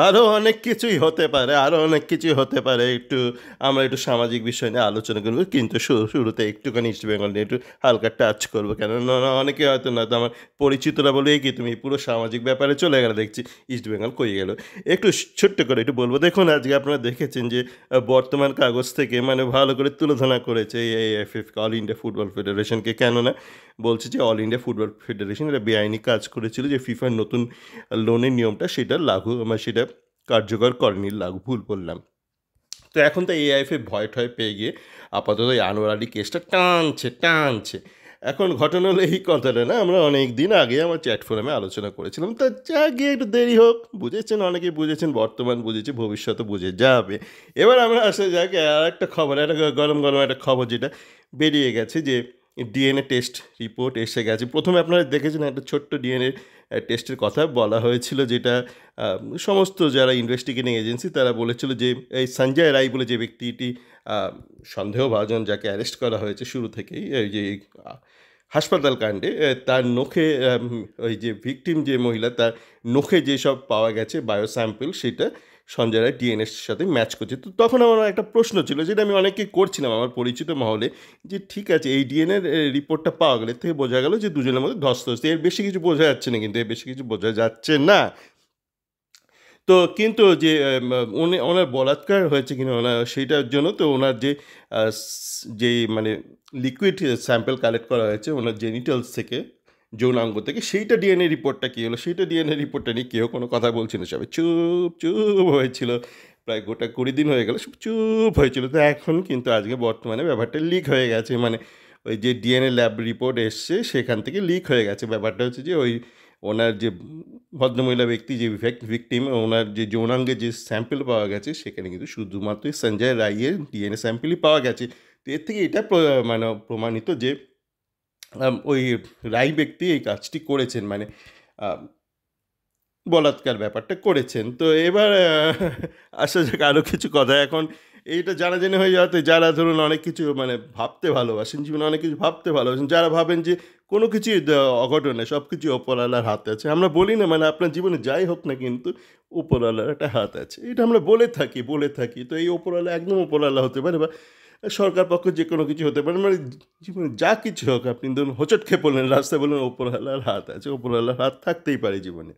আরো অনেক কিছুই হতে পারে, আরো অনেক কিছুই হতে পারে। আমরা একটু সামাজিক বিষয় নিয়ে আলোচনা করব। কিন্তু শুরুতে একটুখানি ইস্ট বেঙ্গল নিয়ে একটু হালকা টাচ করব। কেননা অনেকে হয়তো না তো আমার পরিচিতরা বলে, "এই কি তুমি পুরো সামাজিক ব্যাপারে চলে গেলে দেখছি। ইস্ট বেঙ্গল কই গেল?" একটু ছোট্ট করে একটু বলব। দেখুন আজকে আপনারা দেখেছেন যে বর্তমান কাগজ থেকে মানে ভালো করে তুলোধনা করেছে এই AIFF অল ইন্ডিয়া ফুটবল ফেডারেশনকে। কেননা বলছে যে অল ইন্ডিয়া ফুটবল ফেডারেশন এটা বেআইনি কাজ করেছিল, যে ফিফার নতুন লোনের নিয়মটা সেটা লাগু মানে সেটা কার্যকর করেনি, লাগু ভুল বললাম। তো এখন তো এআইএফে ভয় পেয়ে গিয়ে আপাতত এই আনোয়ার আলী কেসটা টানছে। এখন ঘটনা হলো এই কথাটা না, আমরা অনেক দিন আগে আমার চ্যাট ফোরামে আলোচনা করেছিলাম। তা যা গিয়ে একটু দেরি হোক, বুঝেছেন, অনেকে বুঝেছেন, বর্তমান বুঝেছে, ভবিষ্যতে বুঝে যাবে। এবার আমরা আসা যাক আর একটা খবর, একটা গরম গরম একটা খবর যেটা বেরিয়ে গেছে যে ডিএনএ টেস্ট রিপোর্ট এসে গেছে। প্রথমে আপনারা দেখেছেন একটা ছোট্ট ডিএনএ টেস্টের কথা বলা হয়েছিল, যেটা আ সমস্ত যারা ইনভেস্টিগেটিং এজেন্সি তারা বলেছিল যে এই সঞ্জয় রায় বলে যে ব্যক্তিটি আ সন্দেহভাজন, যাকে অ্যারেস্ট করা হয়েছে শুরু থেকেই এই যে আ হাসপাতাল কাণ্ডে, তার নখে ওই যে ভিকটিম যে মহিলা তার নখে যেসব পাওয়া গেছে বায়ো স্যাম্পল সেটা সঞ্জয় রায়ের ডিএনএর সাথে ম্যাচ করছে। তো তখন আমার একটা প্রশ্ন ছিল, যেটা আমি অনেককে করছিলাম আমার পরিচিত মহলে, যে ঠিক আছে এই ডিএনএর রিপোর্টটা পাওয়া গেলে এর থেকে বোঝা গেল যে দুজনের মধ্যে ধস্তাধস্তি। এর বেশি কিছু বোঝা যাচ্ছে না, কিন্তু এর বেশি কিছু বোঝা যাচ্ছে না। তো কিন্তু যে ওনার বলাৎকার হয়েছে কিনা সেইটার জন্য তো ওনার যে যেই মানে লিকুইড স্যাম্পল কালেক্ট করা হয়েছে ওনার জেনিটালস থেকে, যৌনাঙ্গ থেকে, সেইটা ডিএনএ রিপোর্টটা কী হলো? সেইটা ডিএনএ রিপোর্টটা নিয়ে কেউ কোনো কথা বলছিল না। সবাই চুপ হয়েছিল। প্রায় গোটা ২০ দিন হয়ে গেল সব চুপ হয়েছিল। তো এখন কিন্তু আজকে বর্তমানে ব্যাপারটা লিক হয়ে গেছে। মানে ওই যে ডিএনএ ল্যাব রিপোর্ট এসছে সেখান থেকে লিক হয়ে গেছে। ব্যাপারটা হচ্ছে যে ওই ওনার যে ভদ্রমহিলা ব্যক্তি যে ভিকটিম, ওনার যে যৌনাঙ্গের যে স্যাম্পল পাওয়া গেছে সেখানে কিন্তু শুধুমাত্রই সঞ্জয় রায়ের ডিএনএ স্যাম্পলই পাওয়া গেছে। তো এর থেকে এটা মানে প্রমাণিত যে ওই রায় ব্যক্তি এই কাজটি করেছেন, মানে আ বলাৎকার ব্যাপারটা করেছেন। তো এবার আসা যাক আরো কিছু কথা। এখন এইটা জানাজানি হয়ে যাওয়াতে যারা ধরুন অনেক কিছু মানে ভাবতে ভালোবাসেন, জীবনে অনেক কিছু ভাবতে ভালোবাসেন, যারা ভাবেন যে কোনো কিছুই অঘটন নেই, সবকিছুই ওপরওয়ালার হাতে আছে। আমরা বলি না মানে আপনার জীবনে যাই হোক না কিন্তু ওপরওয়ালার একটা হাত আছে। এটা আমরা বলে থাকি। তো এই ওপরওয়ালা একদম ওপরওয়ালা হতে পারে, বা সরকার পক্ষ যেকোনো কিছু হতে পারে। মানে জীবনে যা কিছু হোক, আপনি ধরুন হোঁচট খেয়ে পড়লেন রাস্তায়, বললেন ওপরওয়ালার হাত আছে। ওপরওয়ালার হাত থাকতেই পারে জীবনে।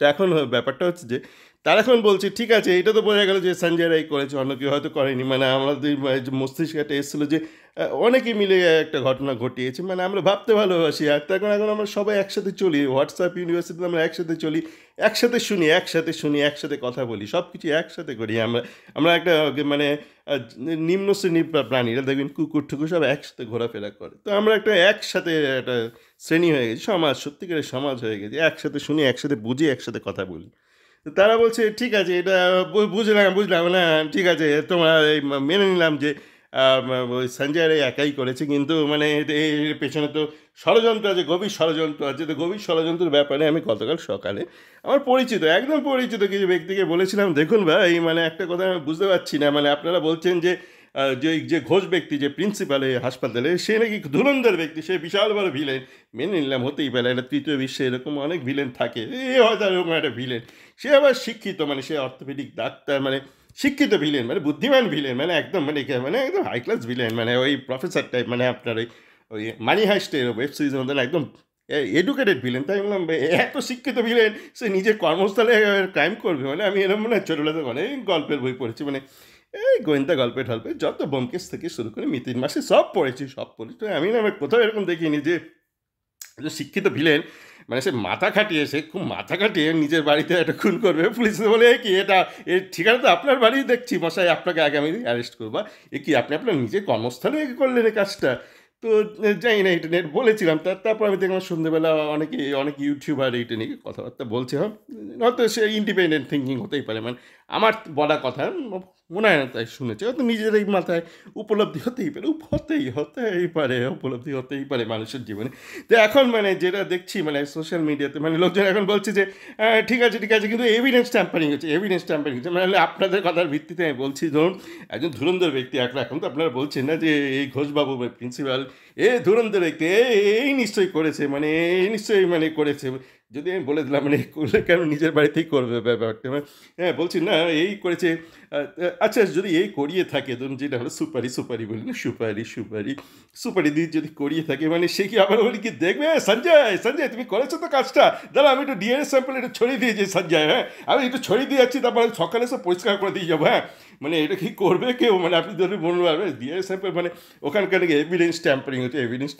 তো এখন ব্যাপারটা হচ্ছে যে তারা এখন বলছে ঠিক আছে এটা তো বোঝা গেল যে সঞ্জয় রায় করেছে, অন্য কেউ হয়তো করেনি। মানে আমাদের যে মস্তিষ্কে একটা এসেছিলো যে অনেকে মিলে একটা ঘটনা ঘটিয়েছে। মানে আমরা ভাবতে ভালোবাসি, আর এখন আমরা সবাই একসাথে চলি, হোয়াটসঅ্যাপ ইউনিভার্সিটিতে আমরা একসাথে চলি, একসাথে শুনি, একসাথে কথা বলি, সব কিছু একসাথে করি আমরা। আমরা একটা মানে আহ, নিম্ন শ্রেণীর প্রাণীরা দেখবেন কুকুর ঠুকুর সব একসাথে ঘোরাফেরা করে। তো আমরা একটা একসাথে একটা শ্রেণী হয়ে গেছি, সমাজ, সত্যিকারের সমাজ হয়ে গেছে। একসাথে শুনি, একসাথে বুঝি, একসাথে কথা বলি। তো তারা বলছে ঠিক আছে এটা বুঝলাম না, ঠিক আছে তোমরা এই মেনে নিলাম যে ওই সঞ্জয় রায় একাই করেছে, কিন্তু মানে এর পেছনে তো ষড়যন্ত্র আছে, গভীর ষড়যন্ত্র আছে। তো গভীর ষড়যন্ত্রের ব্যাপারে আমি গতকাল সকালে আমার একদম পরিচিত কিছু ব্যক্তিকে বলেছিলাম, দেখুন ভাই এই মানে একটা কথা আমি বুঝতে পারছি না, মানে আপনারা বলছেন যে যে ঘোষ ব্যক্তি, যে প্রিন্সিপাল এই হাসপাতালে, সে নাকি ধুরন্ধর ব্যক্তি, সে বিশাল বড় ভিলেন। মেনে নিলাম, হতেই পারে, একটা তৃতীয় বিশ্বে এরকম অনেক ভিলেন থাকে, এ হয়তো এরকম একটা ভিলেন। সে আবার শিক্ষিত, মানে সে অর্থোপেডিক ডাক্তার, মানে শিক্ষিত ভিলেন, মানে বুদ্ধিমান ভিলেন, মানে একদম মানে একদম হাই ক্লাস ভিলেন, মানে ওই প্রফেসর টাইপ, মানে আপনার ওই ওই মানি হাইস্টের ওয়েব সিরিজের মধ্যে একদম এডুকেটেড ভিলেন। তাই বললাম এত শিক্ষিত ভিলেন সে নিজের কর্মস্থলে ক্রাইম করবে, মানে আমি এরকম মনে হয় ছোটোবেলা থেকে অনেক গল্পের বই পড়েছি, মানে এই গোয়েন্দা গল্পে টল্পে যত ব্যোমকেশ থেকে শুরু করে মিতির মাসে সব পড়েছি। তো আমি না কোথাও এরকম দেখিনি যে যে শিক্ষিত ভিলেন, মানে সে খুব মাথা খাটিয়ে নিজের বাড়িতে একটা খুন করবে, পুলিশ বলে "এ কি এটা, এর ঠিকানা তো আপনার বাড়ি দেখছি মশাই, আপনাকে আগামী দিন অ্যারেস্ট করবা, এ কি আপনি আপনার নিজের কর্মস্থলে করলেন এই কাজটা"। তো জানি না, এটা নিয়ে বলেছিলাম। তারপর আমি দেখলাম সন্ধ্যেবেলা অনেক ইউটিউবার এইটা নিয়ে কথাবার্তা বলছে। হয়তো সে ইন্ডিপেন্ডেন্ট থিঙ্কিং হতেই পারে, মানে আমার বলা কথা মনে হয় না তাই শুনেছে, হয়তো নিজেরই মাথায় উপলব্ধি উপলব্ধি হতেই পারে মানুষের জীবনে। তো এখন মানে যেটা দেখছি মানে সোশ্যাল মিডিয়াতে, মানে লোকজন এখন বলছে যে ঠিক আছে, কিন্তু এভিডেন্স ট্যাম্পারিং হচ্ছে। মানে আপনাদের কথার ভিত্তিতে আমি বলছি, ধরুন একজন ধুরন্ধর ব্যক্তি, এখন তো আপনারা বলছেন না যে এই ঘোষবাবু প্রিন্সিপাল ধুরন্ধর ব্যক্তি, এই নিশ্চয়ই করেছে, মানে এই নিশ্চয়ই মানে করেছে। যদি আমি বলে দিলাম মানে করলে কেন নিজের বাড়িতেই করবে ব্যাপারটা মানে হ্যাঁ, বলছি না এই করেছে আচ্ছা যদি এই করিয়ে থাকে ধরুন যেটা হলো সুপারি বলি না সুপারি দিয়ে যদি করিয়ে থাকে মানে সে কি আবার বলি কি দেখবে সঞ্জয় তুমি করেছো তো কাজটা দাঁড়া আমি একটু ডিএনএ স্যাম্পল একটু ছড়িয়ে দিয়েছি সঞ্জয় হ্যাঁ আমি একটু ছড়িয়ে দিয়ে যাচ্ছি তারপর সকালে এসে পরিষ্কার করে দিয়ে যাবো হ্যাঁ মানে এটা কি করবে কেউ মানে আপনি ধরুন বলুন ডিএনএ স্যাম্পল মানে ওখানকার এভিডেন্স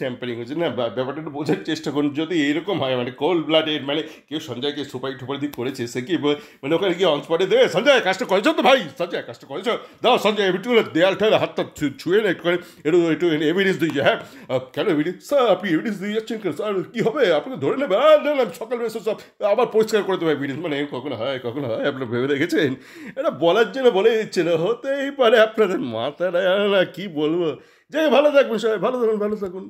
ট্যাম্পারিং হচ্ছে না ব্যাপারটা একটু বোঝার চেষ্টা করুন যদি এইরকম হয় মানে কোল্ড ব্লাডেড মানে কেউ সঞ্জয়কে সুপারি দিয়ে করেছে সে কি মানে ওখানে গিয়ে অন স্পটে দেবে সঞ্জয় কাজটা করেছো তো ভাই সঞ্জয় কাজটা করেছো দাও সঞ্জয় একটু দেয়াল ঠেলে হাতটা ছুঁয়ে না একটু একটু এভিডেন্স দিয়েছে হ্যাঁ কেন এভিডেন্স স্যার আপনি এভিডেন্স দিয়ে যাচ্ছেন কেন স্যার কী হবে আপনাকে ধরে নেবে না সকাল বেসে সব আবার পরিষ্কার করে দেবো এভিডেন্স মানে কখনো হয় আপনার ভেবে দেখেছেন এটা বলার জন্য বলে দিচ্ছে না হতেই পারে আপনাদের মাথাটা না কি বলবো যাই ভালো থাকবেন সবাই ভালো থাকুন